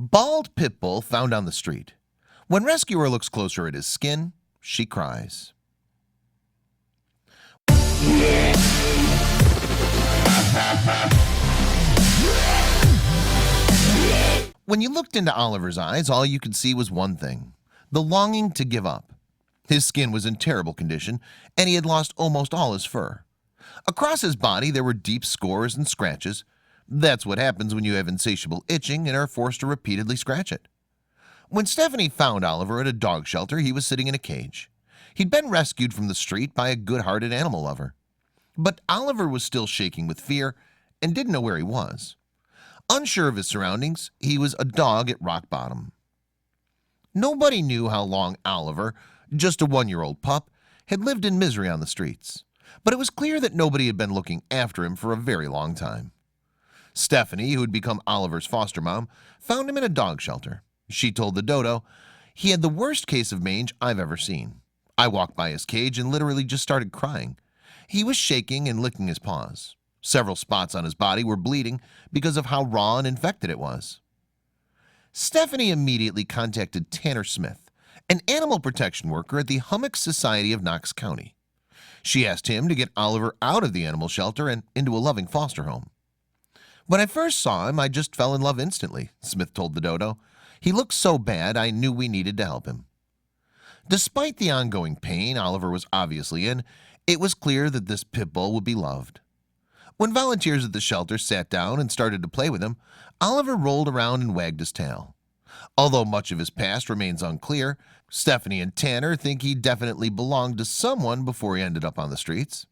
Bald pit bull found on the street. When rescuer looks closer at his skin, she cries. When you looked into Oliver's eyes, all you could see was one thing: the longing to give up. His skin was in terrible condition, and he had lost almost all his fur. Across his body there were deep scores and scratches. That's what happens when you have insatiable itching and are forced to repeatedly scratch it. When Stephanie found Oliver at a dog shelter, he was sitting in a cage. He'd been rescued from the street by a good-hearted animal lover. But Oliver was still shaking with fear and didn't know where he was. Unsure of his surroundings, he was a dog at rock bottom. Nobody knew how long Oliver, just a one-year-old pup, had lived in misery on the streets. But it was clear that nobody had been looking after him for a very long time. Stephanie, who had become Oliver's foster mom, found him in a dog shelter. She told the dodo, "He had the worst case of mange I've ever seen. I walked by his cage and literally just started crying. He was shaking and licking his paws. Several spots on his body were bleeding because of how raw and infected it was." Stephanie immediately contacted Tanner Smith, an animal protection worker at the Hummock Society of Knox County. She asked him to get Oliver out of the animal shelter and into a loving foster home. "When I first saw him, I just fell in love instantly," Smith told the dodo. "He looked so bad, I knew we needed to help him." Despite the ongoing pain Oliver was obviously in, it was clear that this pit bull would be loved. When volunteers at the shelter sat down and started to play with him, Oliver rolled around and wagged his tail. Although much of his past remains unclear, Stephanie and Tanner think he definitely belonged to someone before he ended up on the streets.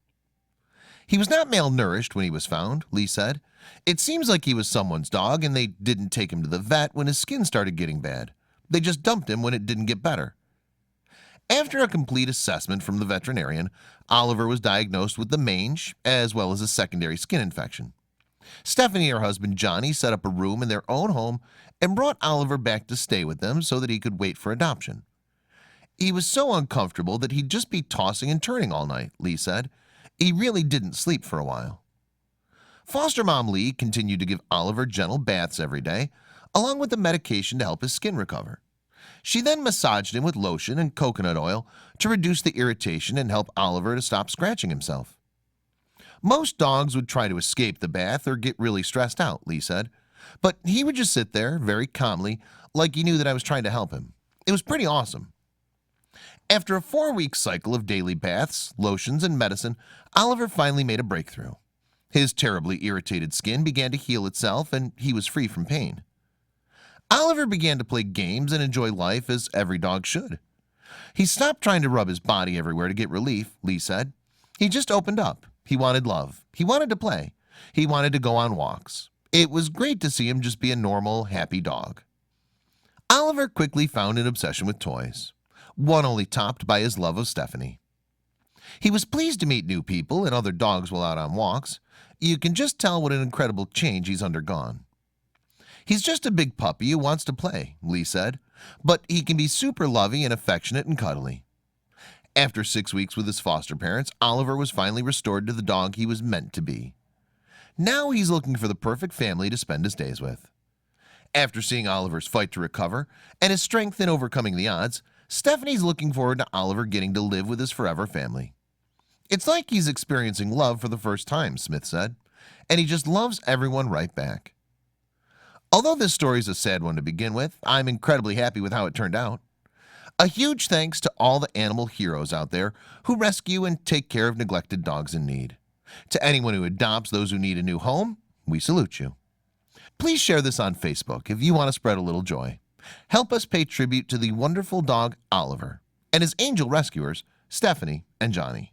"He was not malnourished when he was found," Lee said. "It seems like he was someone's dog, and they didn't take him to the vet when his skin started getting bad. They just dumped him when it didn't get better." After a complete assessment from the veterinarian, Oliver was diagnosed with the mange as well as a secondary skin infection. Stephanie and her husband Johnny set up a room in their own home and brought Oliver back to stay with them so that he could wait for adoption. "He was so uncomfortable that he'd just be tossing and turning all night," Lee said. "He really didn't sleep for a while." Foster mom Lee continued to give Oliver gentle baths every day, along with the medication to help his skin recover. She then massaged him with lotion and coconut oil to reduce the irritation and help Oliver to stop scratching himself. "Most dogs would try to escape the bath or get really stressed out," Lee said, "but he would just sit there very calmly, like he knew that I was trying to help him. It was pretty awesome." After a 4-week cycle of daily baths, lotions, and medicine, Oliver finally made a breakthrough. His terribly irritated skin began to heal itself, and he was free from pain. Oliver began to play games and enjoy life as every dog should. He stopped trying to rub his body everywhere to get relief, Lee said. He just opened up. He wanted love. He wanted to play. He wanted to go on walks. It was great to see him just be a normal, happy dog. Oliver quickly found an obsession with toys, one only topped by his love of Stephanie. He was pleased to meet new people and other dogs while out on walks. You can just tell what an incredible change he's undergone. "He's just a big puppy who wants to play," Lee said, "but he can be super loving and affectionate and cuddly." After 6 weeks with his foster parents, Oliver was finally restored to the dog he was meant to be. Now he's looking for the perfect family to spend his days with. After seeing Oliver's fight to recover and his strength in overcoming the odds, Stephanie's looking forward to Oliver getting to live with his forever family. "It's like he's experiencing love for the first time," Smith said, "and he just loves everyone right back." Although this story is a sad one to begin with, I'm incredibly happy with how it turned out. A huge thanks to all the animal heroes out there who rescue and take care of neglected dogs in need. To anyone who adopts those who need a new home, we salute you. Please share this on Facebook if you want to spread a little joy. Help us pay tribute to the wonderful dog Oliver and his angel rescuers, Stephanie and Johnny.